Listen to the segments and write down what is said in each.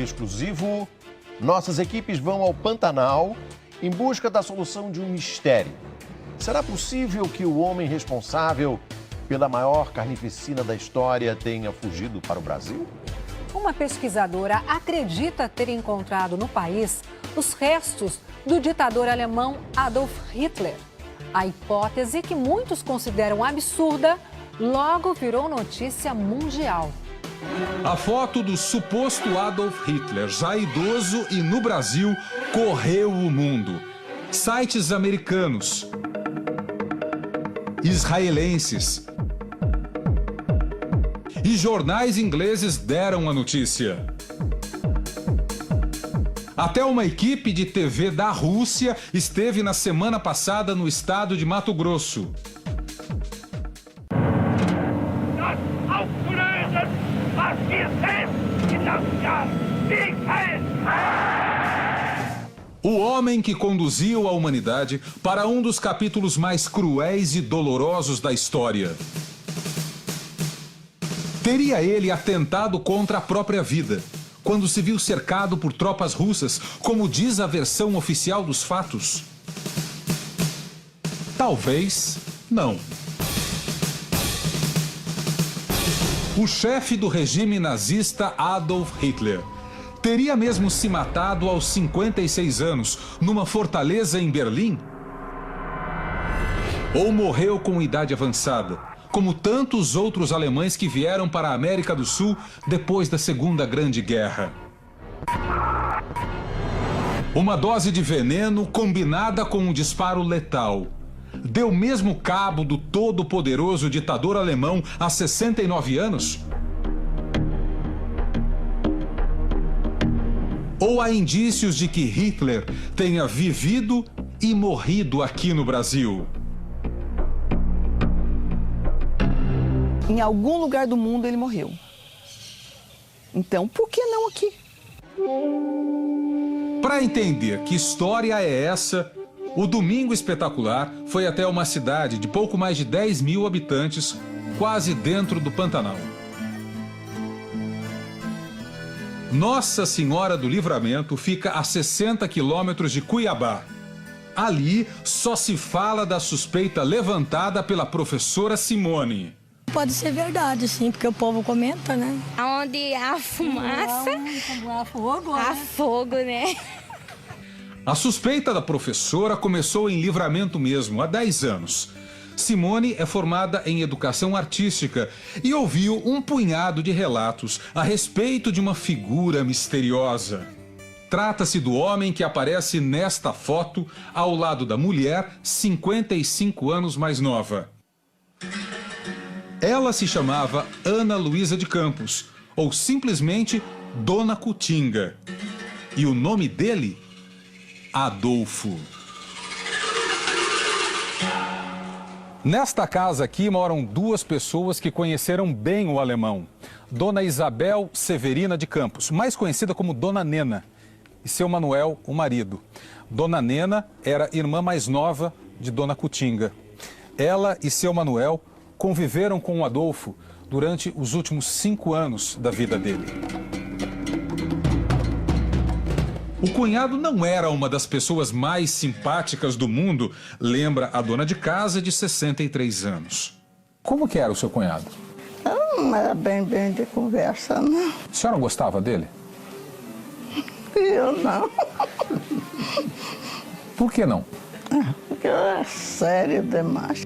exclusivo, nossas equipes vão ao Pantanal em busca da solução de um mistério. Será possível que o homem responsável pela maior carnificina da história tenha fugido para o Brasil? Uma pesquisadora acredita ter encontrado no país os restos do ditador alemão Adolf Hitler. A hipótese, que muitos consideram absurda, logo virou notícia mundial. A foto do suposto Adolf Hitler, já idoso e no Brasil, correu o mundo. Sites americanos, israelenses e jornais ingleses deram a notícia. Até uma equipe de TV da Rússia esteve na semana passada no estado de Mato Grosso. O homem que conduziu a humanidade para um dos capítulos mais cruéis e dolorosos da história. Teria ele atentado contra a própria vida, quando se viu cercado por tropas russas, como diz a versão oficial dos fatos? Talvez não. O chefe do regime nazista Adolf Hitler teria mesmo se matado aos 56 anos, numa fortaleza em Berlim? Ou morreu com idade avançada, como tantos outros alemães que vieram para a América do Sul depois da Segunda Grande Guerra? Uma dose de veneno combinada com um disparo letal deu mesmo cabo do todo-poderoso ditador alemão há 69 anos? Ou há indícios de que Hitler tenha vivido e morrido aqui no Brasil? Em algum lugar do mundo ele morreu. Então, por que não aqui? Para entender que história é essa, o Domingo Espetacular foi até uma cidade de pouco mais de 10 mil habitantes, quase dentro do Pantanal. Nossa Senhora do Livramento fica a 60 quilômetros de Cuiabá. Ali só se fala da suspeita levantada pela professora Simone. Pode ser verdade, sim, porque o povo comenta, né? Onde há fumaça, há fogo, há fogo, né? A suspeita da professora começou em Livramento mesmo, há 10 anos. Simone é formada em educação artística e ouviu um punhado de relatos a respeito de uma figura misteriosa. Trata-se do homem que aparece nesta foto ao lado da mulher 55 anos mais nova. Ela se chamava Ana Luísa de Campos, ou simplesmente Dona Cutinga. E o nome dele? Adolfo. Nesta casa aqui moram duas pessoas que conheceram bem o alemão. Dona Isabel Severina de Campos, mais conhecida como Dona Nena, e seu Manuel, o marido. Dona Nena era irmã mais nova de Dona Cutinga. Ela e seu Manuel conviveram com o Adolfo durante os últimos 5 anos da vida dele. O cunhado não era uma das pessoas mais simpáticas do mundo, lembra a dona de casa de 63 anos. Como que era o seu cunhado? Não era bem de conversa, não. A senhora gostava dele? Eu não. Por que não? Porque eu era sério demais.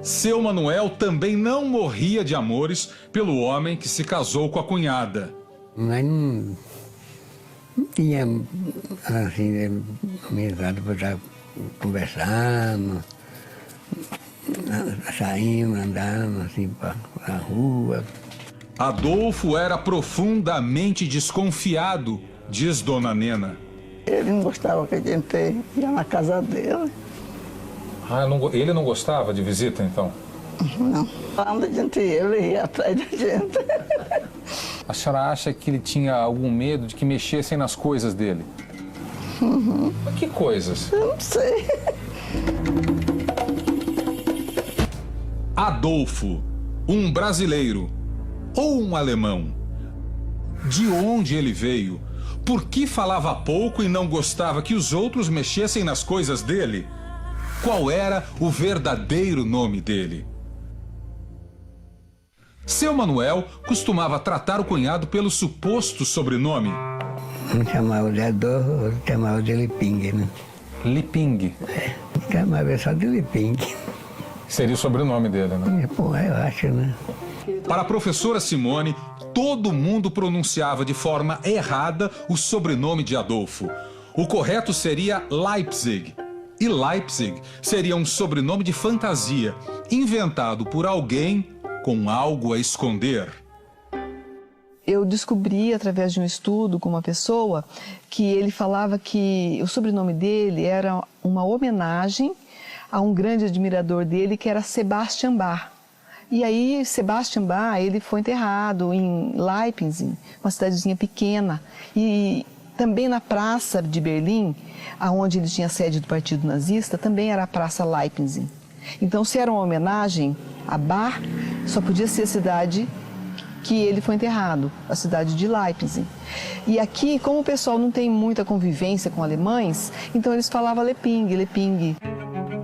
Seu Manuel também não morria de amores pelo homem que se casou com a cunhada. Mas não tinha, assim, amizade para estar conversando, saindo, andando, assim, para a rua. Adolfo era profundamente desconfiado, diz Dona Nena. Ele não gostava que a gente ia na casa dele. Ah, ele não gostava de visita, então? Não. Quando a gente ia, ele ia atrás da gente. A senhora acha que ele tinha algum medo de que mexessem nas coisas dele? Uhum. Mas que coisas? Eu não sei. Adolfo, um brasileiro ou um alemão? De onde ele veio? Por que falava pouco e não gostava que os outros mexessem nas coisas dele? Qual era o verdadeiro nome dele? Seu Manuel costumava tratar o cunhado pelo suposto sobrenome. Um chamava de Adolfo, outro chamava de Liping, né? Liping. Chamava só de Liping. Seria o sobrenome dele, né? Pô, eu acho, né? Para a professora Simone, todo mundo pronunciava de forma errada o sobrenome de Adolfo. O correto seria Leipzig. E Leipzig seria um sobrenome de fantasia, inventado por alguém com algo a esconder. Eu descobri, através de um estudo com uma pessoa, que ele falava que o sobrenome dele era uma homenagem a um grande admirador dele, que era Sebastian Bach. E aí, Sebastian Bach, ele foi enterrado em Leipzig, uma cidadezinha pequena. E também na praça de Berlim, onde ele tinha sede do Partido Nazista, também era a Praça Leipzig. Então, se era uma homenagem a Bach, só podia ser a cidade que ele foi enterrado, a cidade de Leipzig. E aqui, como o pessoal não tem muita convivência com alemães, então eles falavam Leping, Leping.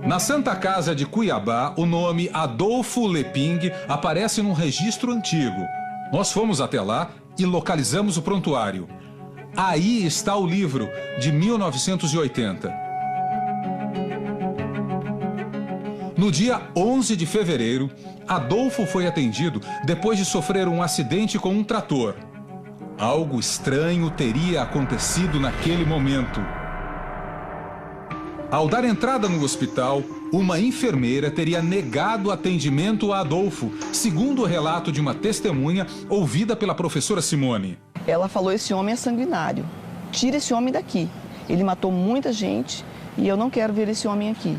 Na Santa Casa de Cuiabá, o nome Adolfo Leping aparece num registro antigo. Nós fomos até lá e localizamos o prontuário. Aí está o livro, de 1980. No dia 11 de fevereiro, Adolfo foi atendido depois de sofrer um acidente com um trator. Algo estranho teria acontecido naquele momento. Ao dar entrada no hospital, uma enfermeira teria negado atendimento a Adolfo, segundo o relato de uma testemunha ouvida pela professora Simone. Ela falou: esse homem é sanguinário, tira esse homem daqui. Ele matou muita gente e eu não quero ver esse homem aqui.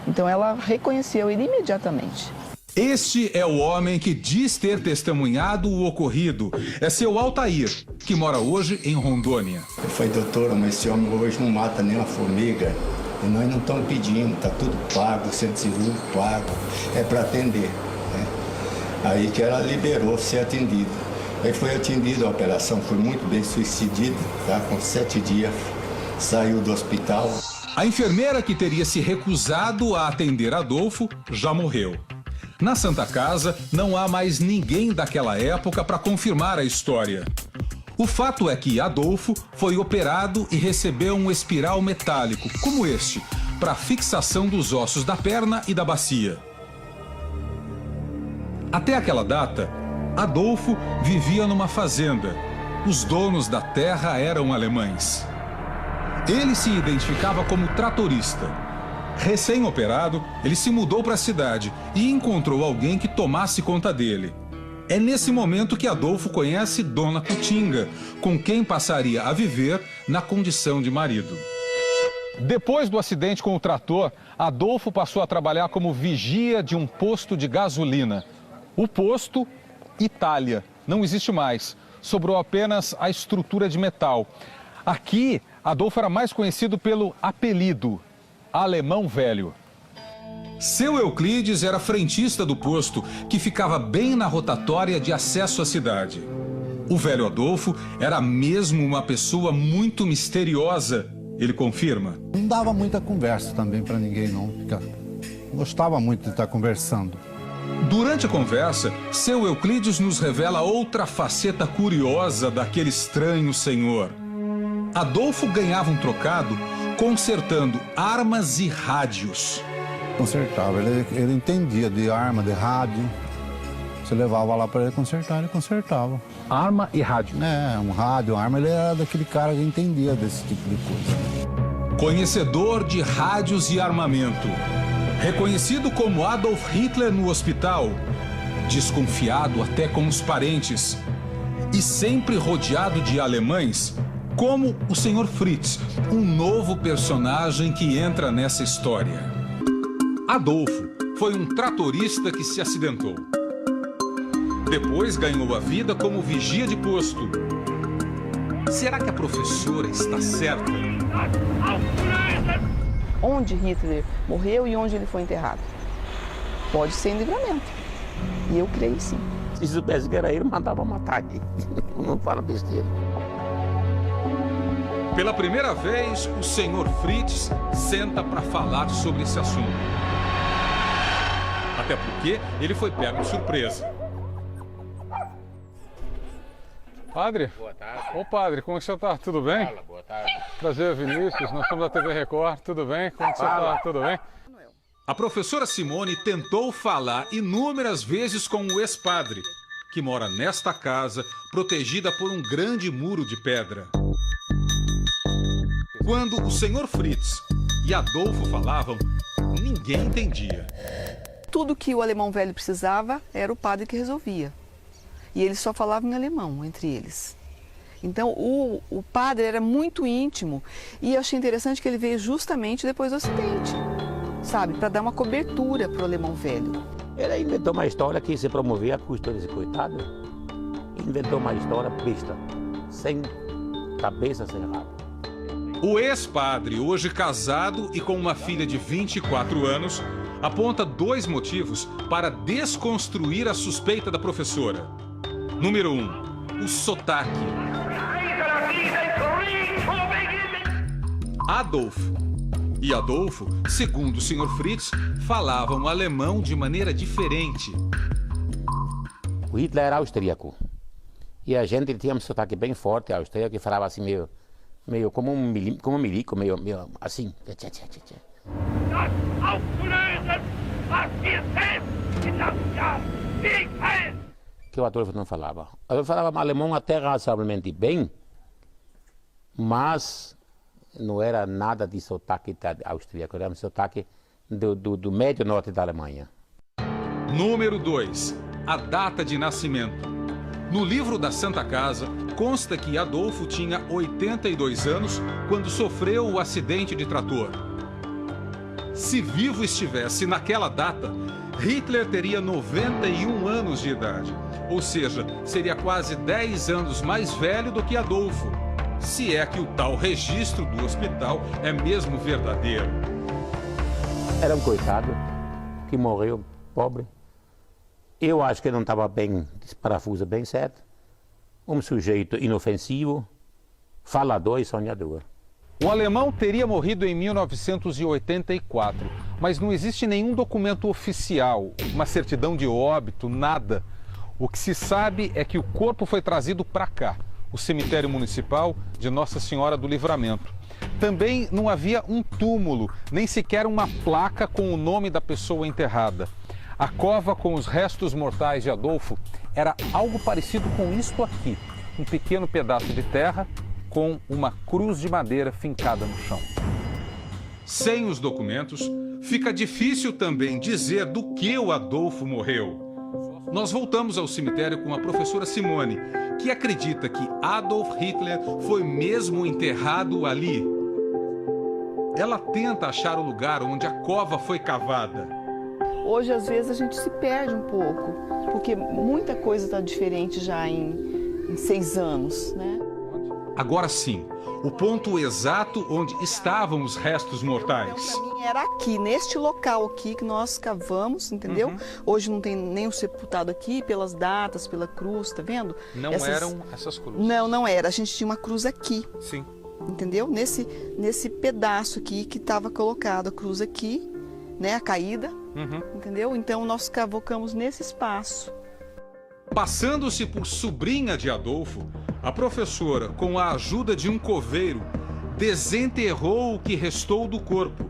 Então ela reconheceu ele imediatamente. Este é o homem que diz ter testemunhado o ocorrido. É seu Altair, que mora hoje em Rondônia. Eu falei: doutora, mas esse homem hoje não mata nem uma formiga. E nós não estamos pedindo, está tudo pago, centro cirúrgico pago, é para atender. Né? Aí que ela liberou ser atendido. Aí foi atendido, a operação foi muito bem sucedida, tá? Com 7 dias saiu do hospital. A enfermeira que teria se recusado a atender Adolfo já morreu. Na Santa Casa não há mais ninguém daquela época para confirmar a história. O fato é que Adolfo foi operado e recebeu um espiral metálico, como este, para fixação dos ossos da perna e da bacia. Até aquela data, Adolfo vivia numa fazenda. Os donos da terra eram alemães. Ele se identificava como tratorista. Recém-operado, ele se mudou para a cidade e encontrou alguém que tomasse conta dele. É nesse momento que Adolfo conhece Dona Cutinga, com quem passaria a viver na condição de marido. Depois do acidente com o trator, Adolfo passou a trabalhar como vigia de um posto de gasolina. O posto, Itália, não existe mais. Sobrou apenas a estrutura de metal. Aqui, Adolfo era mais conhecido pelo apelido Alemão Velho. Seu Euclides era frentista do posto, que ficava bem na rotatória de acesso à cidade. O velho Adolfo era mesmo uma pessoa muito misteriosa, ele confirma. Não dava muita conversa também para ninguém, não. Gostava muito de estar conversando. Durante a conversa, seu Euclides nos revela outra faceta curiosa daquele estranho senhor. Adolfo ganhava um trocado consertando armas e rádios. Consertava, ele entendia de arma, de rádio. Você levava lá para ele consertar, ele consertava. Arma e rádio? É, um rádio, uma arma, ele era daquele cara que entendia desse tipo de coisa. Conhecedor de rádios e armamento. Reconhecido como Adolf Hitler no hospital. Desconfiado até com os parentes. E sempre rodeado de alemães, como o Sr. Fritz, um novo personagem que entra nessa história. Adolfo foi um tratorista que se acidentou. Depois ganhou a vida como vigia de posto. Será que a professora está certa? Onde Hitler morreu e onde ele foi enterrado? Pode ser em Livramento. E eu creio sim. Se soubesse que era ele, mandava matar aqui. Não fala besteira. Pela primeira vez, o senhor Fritz senta para falar sobre esse assunto. Até porque ele foi pego de surpresa. Padre? Boa tarde. Ô padre, como é que você está? Tudo bem? Fala, boa tarde. Prazer, Vinícius. Nós somos da TV Record. Tudo bem? Como que você está? Tudo bem? A professora Simone tentou falar inúmeras vezes com o ex-padre, que mora nesta casa, protegida por um grande muro de pedra. Quando o senhor Fritz e Adolfo falavam, ninguém entendia. Tudo que o alemão velho precisava era o padre que resolvia. E eles só falavam em alemão entre eles. Então o padre era muito íntimo e eu achei interessante que ele veio justamente depois do acidente, sabe? Para dar uma cobertura para o alemão velho. Ele inventou uma história que se promovia a custo desse coitado. Inventou uma história besta, sem cabeça, sem rabo. O ex-padre, hoje casado e com uma filha de 24 anos, aponta 2 motivos para desconstruir a suspeita da professora. Número 1, o sotaque. Adolfo, segundo o Sr. Fritz, falavam alemão de maneira diferente. O Hitler era austríaco. E a gente tinha um sotaque bem forte austríaco, que falava assim meio como um milico, meio assim. Que o Adolfo não falava. O Adolfo falava alemão até razoavelmente bem, mas não era nada de sotaque austríaco, era um sotaque do médio norte da Alemanha. Número 2, a data de nascimento. No livro da Santa Casa, consta que Adolfo tinha 82 anos quando sofreu o acidente de trator. Se vivo estivesse naquela data, Hitler teria 91 anos de idade, ou seja, seria quase 10 anos mais velho do que Adolfo, se é que o tal registro do hospital é mesmo verdadeiro. Era um coitado que morreu pobre. Eu acho que ele não estava bem, parafuso bem certo. Um sujeito inofensivo, falador e sonhador. O alemão teria morrido em 1984, mas não existe nenhum documento oficial, uma certidão de óbito, nada. O que se sabe é que o corpo foi trazido para cá, o cemitério municipal de Nossa Senhora do Livramento. Também não havia um túmulo, nem sequer uma placa com o nome da pessoa enterrada. A cova com os restos mortais de Adolfo era algo parecido com isto aqui, um pequeno pedaço de terra com uma cruz de madeira fincada no chão. Sem os documentos, fica difícil também dizer do que o Adolfo morreu. Nós voltamos ao cemitério com a professora Simone, que acredita que Adolf Hitler foi mesmo enterrado ali. Ela tenta achar o lugar onde a cova foi cavada. Hoje, às vezes, a gente se perde um pouco, porque muita coisa está diferente já em 6 anos, né? Agora sim, o ponto exato onde estavam os restos mortais. Para mim era aqui, neste local aqui que nós cavamos, entendeu? Hoje não tem nem o sepultado aqui, pelas datas, pela cruz, tá vendo? Não eram essas cruzes? Não era. A gente tinha uma cruz aqui. Sim. Entendeu? Nesse pedaço aqui que estava colocado a cruz aqui, né? A caída, entendeu? Então nós cavocamos nesse espaço. Passando-se por sobrinha de Adolfo, a professora, com a ajuda de um coveiro, desenterrou o que restou do corpo.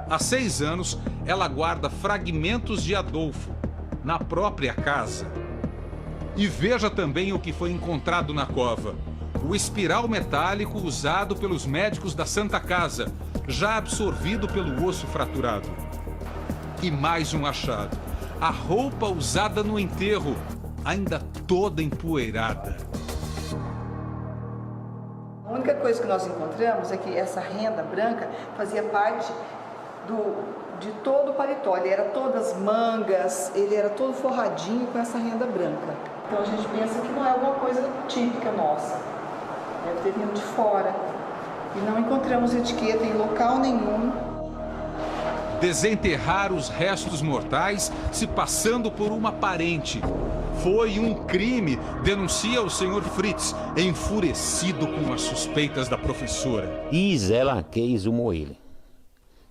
Há 6 anos, ela guarda fragmentos de Adolfo na própria casa. E veja também o que foi encontrado na cova: o espiral metálico usado pelos médicos da Santa Casa, já absorvido pelo osso fraturado. E mais um achado: a roupa usada no enterro, ainda toda empoeirada. A única coisa que nós encontramos é que essa renda branca fazia parte de todo o paletó. Ele era todas mangas, ele era todo forradinho com essa renda branca. Então a gente pensa que não é alguma coisa típica nossa. Deve ter vindo de fora. E não encontramos etiqueta em local nenhum. Desenterrar os restos mortais se passando por uma parente. Foi um crime, denuncia o senhor Fritz, enfurecido com as suspeitas da professora. E ela quis ele.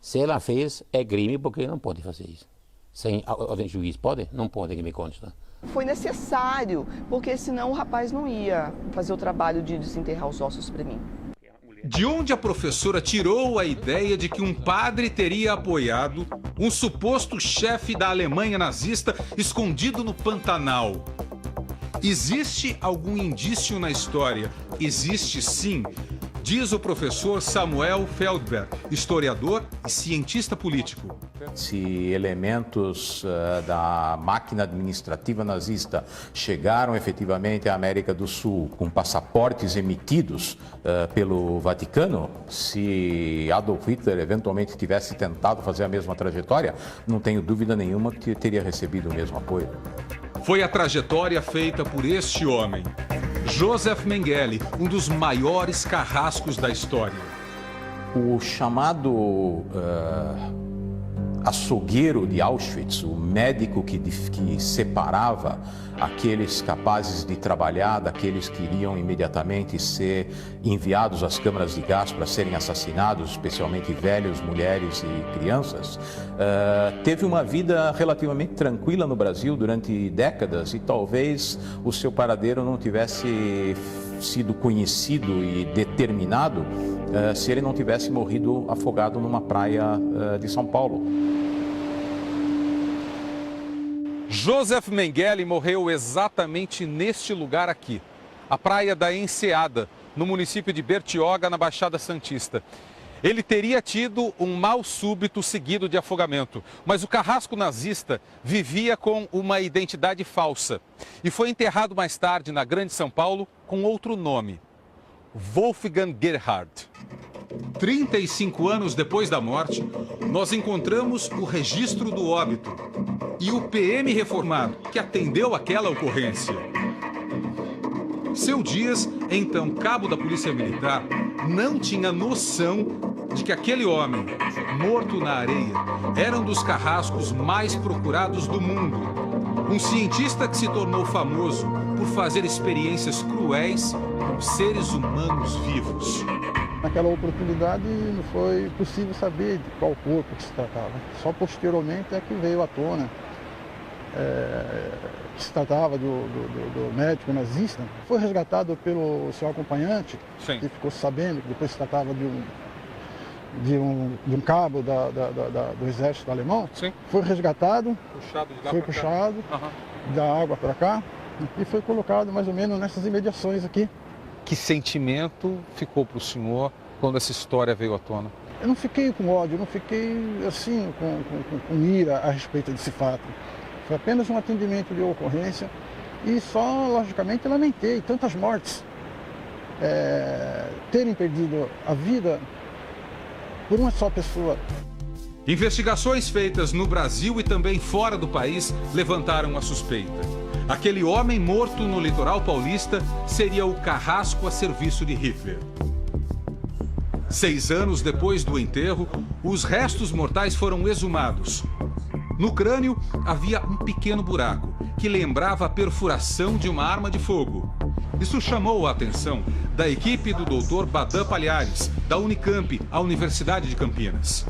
Se ela fez, é crime porque não pode fazer isso. Sem ordem de juiz, pode? Não pode, que me consta. Foi necessário, porque senão o rapaz não ia fazer o trabalho de desenterrar os ossos para mim. De onde a professora tirou a ideia de que um padre teria apoiado um suposto chefe da Alemanha nazista escondido no Pantanal? Existe algum indício na história? Existe sim, diz o professor Samuel Feldberg, historiador e cientista político. Se elementos da máquina administrativa nazista chegaram efetivamente à América do Sul com passaportes emitidos pelo Vaticano, se Adolf Hitler eventualmente tivesse tentado fazer a mesma trajetória, não tenho dúvida nenhuma que teria recebido o mesmo apoio. Foi a trajetória feita por este homem, Joseph Mengele, um dos maiores carrascos da história. O chamado açougueiro de Auschwitz, o médico que separava aqueles capazes de trabalhar daqueles que iriam imediatamente ser enviados às câmaras de gás para serem assassinados, especialmente velhos, mulheres e crianças, teve uma vida relativamente tranquila no Brasil durante décadas e talvez o seu paradeiro não tivesse sido conhecido e determinado se ele não tivesse morrido afogado numa praia de São Paulo. Joseph Mengele morreu exatamente neste lugar aqui, a praia da Enseada, no município de Bertioga, na Baixada Santista. Ele teria tido um mal súbito seguido de afogamento, mas o carrasco nazista vivia com uma identidade falsa e foi enterrado mais tarde na Grande São Paulo com outro nome, Wolfgang Gerhard. 35 anos depois da morte, nós encontramos o registro do óbito e o PM reformado que atendeu aquela ocorrência. Seu Dias, então cabo da Polícia Militar, não tinha noção de que aquele homem, morto na areia, era um dos carrascos mais procurados do mundo. Um cientista que se tornou famoso por fazer experiências cruéis com seres humanos vivos. Naquela oportunidade não foi possível saber de qual corpo que se tratava. Só posteriormente é que veio à tona que se tratava do médico nazista. Foi resgatado pelo seu acompanhante, Sim. que ficou sabendo que depois se tratava de um cabo do exército alemão. Sim. Foi resgatado, Foi puxado da água para cá e foi colocado mais ou menos nessas imediações aqui. Que sentimento ficou para o senhor quando essa história veio à tona? Eu não fiquei com ódio, eu não fiquei assim com ira a respeito desse fato. Foi apenas um atendimento de ocorrência e só, logicamente, lamentei tantas mortes. Terem perdido a vida por uma só pessoa. Investigações feitas no Brasil e também fora do país levantaram a suspeita. Aquele homem morto no litoral paulista seria o carrasco a serviço de Hitler. 6 anos depois do enterro, os restos mortais foram exumados. No crânio havia um pequeno buraco que lembrava a perfuração de uma arma de fogo. Isso chamou a atenção da equipe do Dr. Badan Palhares, da Unicamp, a Universidade de Campinas.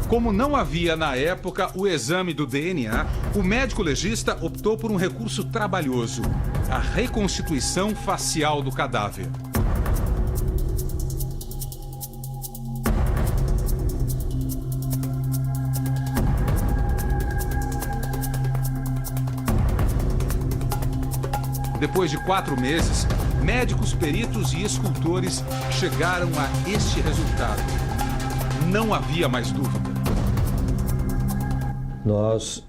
Como não havia na época o exame do DNA, o médico legista optou por um recurso trabalhoso: a reconstituição facial do cadáver. Depois de 4 meses, médicos, peritos e escultores chegaram a este resultado. Não havia mais dúvida. Nós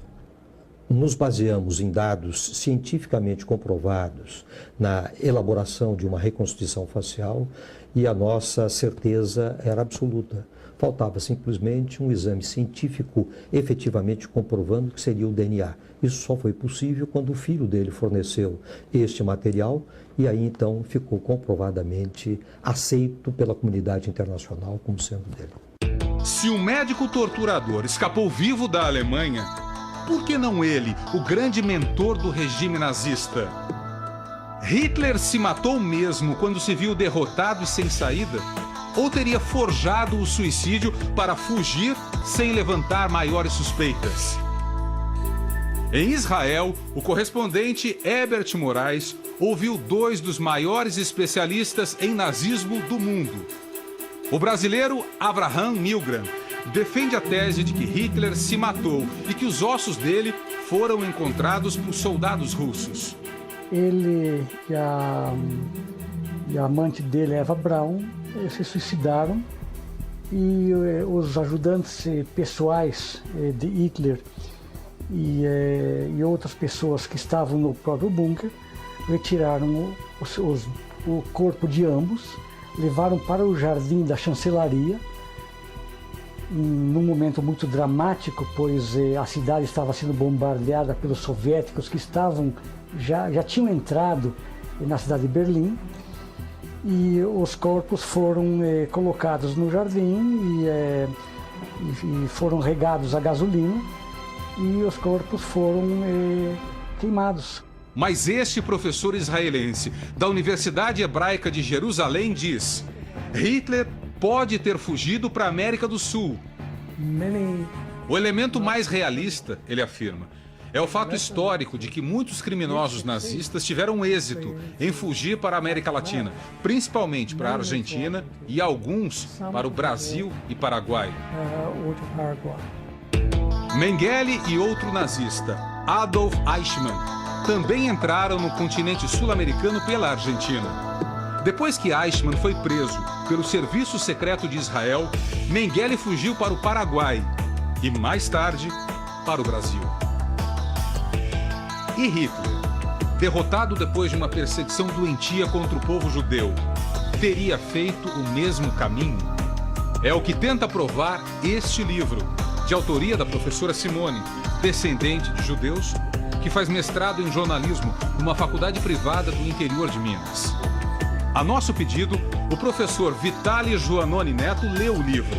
nos baseamos em dados cientificamente comprovados na elaboração de uma reconstituição facial e a nossa certeza era absoluta. Faltava simplesmente um exame científico efetivamente comprovando que seria o DNA. Isso só foi possível quando o filho dele forneceu este material e aí então ficou comprovadamente aceito pela comunidade internacional como sendo dele. Se um médico torturador escapou vivo da Alemanha, por que não ele, o grande mentor do regime nazista? Hitler se matou mesmo quando se viu derrotado e sem saída? Ou teria forjado o suicídio para fugir sem levantar maiores suspeitas? Em Israel, o correspondente Herbert Moraes ouviu dois dos maiores especialistas em nazismo do mundo. O brasileiro Avraham Milgram defende a tese de que Hitler se matou e que os ossos dele foram encontrados por soldados russos. Ele e a amante dele, Eva Braun, se suicidaram e os ajudantes pessoais de Hitler e outras pessoas que estavam no próprio bunker retiraram o corpo de ambos, levaram para o jardim da chancelaria, num momento muito dramático, pois a cidade estava sendo bombardeada pelos soviéticos que já tinham entrado na cidade de Berlim, e os corpos foram colocados no jardim e foram regados a gasolina e os corpos foram queimados. Mas este professor israelense da Universidade Hebraica de Jerusalém diz: Hitler pode ter fugido para a América do Sul. O elemento mais realista, ele afirma, é o fato histórico de que muitos criminosos nazistas tiveram êxito em fugir para a América Latina, principalmente para a Argentina e alguns para o Brasil e Paraguai. Mengele e outro nazista, Adolf Eichmann, também entraram no continente sul-americano pela Argentina. Depois que Eichmann foi preso pelo Serviço Secreto de Israel, Mengele fugiu para o Paraguai e, mais tarde, para o Brasil. E Hitler, derrotado depois de uma perseguição doentia contra o povo judeu, teria feito o mesmo caminho? É o que tenta provar este livro, de autoria da professora Simone, descendente de judeus, que faz mestrado em jornalismo numa faculdade privada do interior de Minas. A nosso pedido, o professor Vitali Joanoni Neto leu o livro.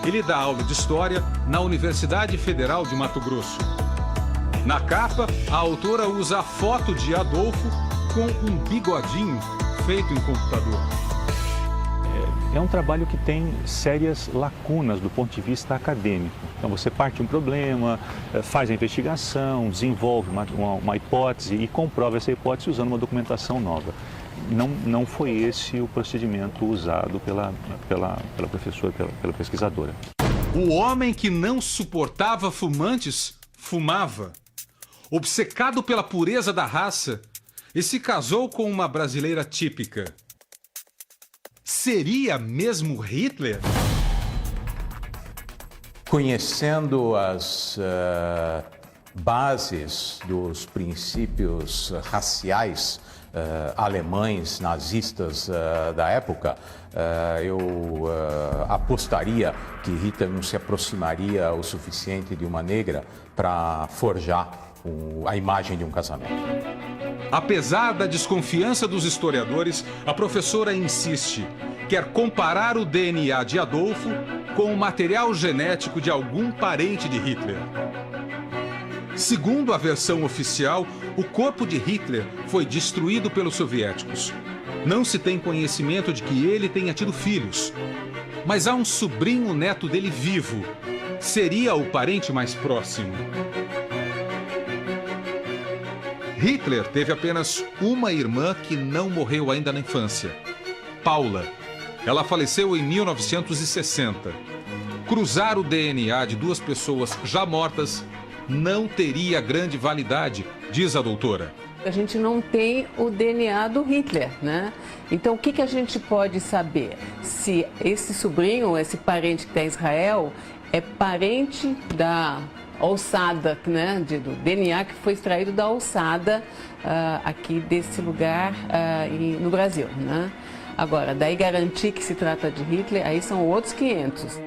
Ele dá aula de História na Universidade Federal de Mato Grosso. Na capa, a autora usa a foto de Adolfo com um bigodinho feito em computador. É um trabalho que tem sérias lacunas do ponto de vista acadêmico. Então você parte de um problema, faz a investigação, desenvolve uma hipótese e comprova essa hipótese usando uma documentação nova. Não foi esse o procedimento usado pela professora, pela pesquisadora. O homem que não suportava fumantes, fumava. Obcecado pela pureza da raça, e se casou com uma brasileira típica. Seria mesmo Hitler? Conhecendo as bases dos princípios raciais alemães, nazistas da época, eu apostaria que Hitler não se aproximaria o suficiente de uma negra para forjar a imagem de um casamento. Apesar da desconfiança dos historiadores, a professora insiste. Quer comparar o DNA de Adolfo com o material genético de algum parente de Hitler. Segundo a versão oficial, o corpo de Hitler foi destruído pelos soviéticos. Não se tem conhecimento de que ele tenha tido filhos. Mas há um sobrinho neto dele vivo. Seria o parente mais próximo. Hitler teve apenas uma irmã que não morreu ainda na infância, Paula. Ela faleceu em 1960. Cruzar o DNA de duas pessoas já mortas não teria grande validade, diz a doutora. A gente não tem o DNA do Hitler, né? Então, o que a gente pode saber? Se esse sobrinho, esse parente que está em Israel, é parente da ossada, né, do DNA que foi extraído da ossada aqui desse lugar no Brasil, né? Agora, daí garantir que se trata de Hitler, aí são outros 500.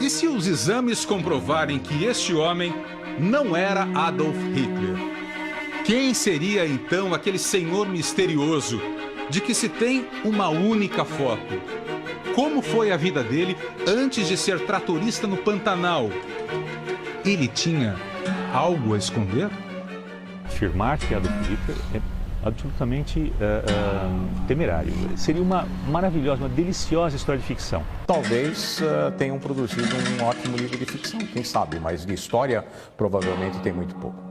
E se os exames comprovarem que este homem não era Adolf Hitler? Quem seria então aquele senhor misterioso de que se tem uma única foto? Como foi a vida dele antes de ser tratorista no Pantanal? Ele tinha algo a esconder? Afirmar que Adolf Hitler é absolutamente temerário. Seria uma maravilhosa, uma deliciosa história de ficção. Talvez tenham produzido um ótimo livro de ficção, quem sabe, mas de história provavelmente tem muito pouco.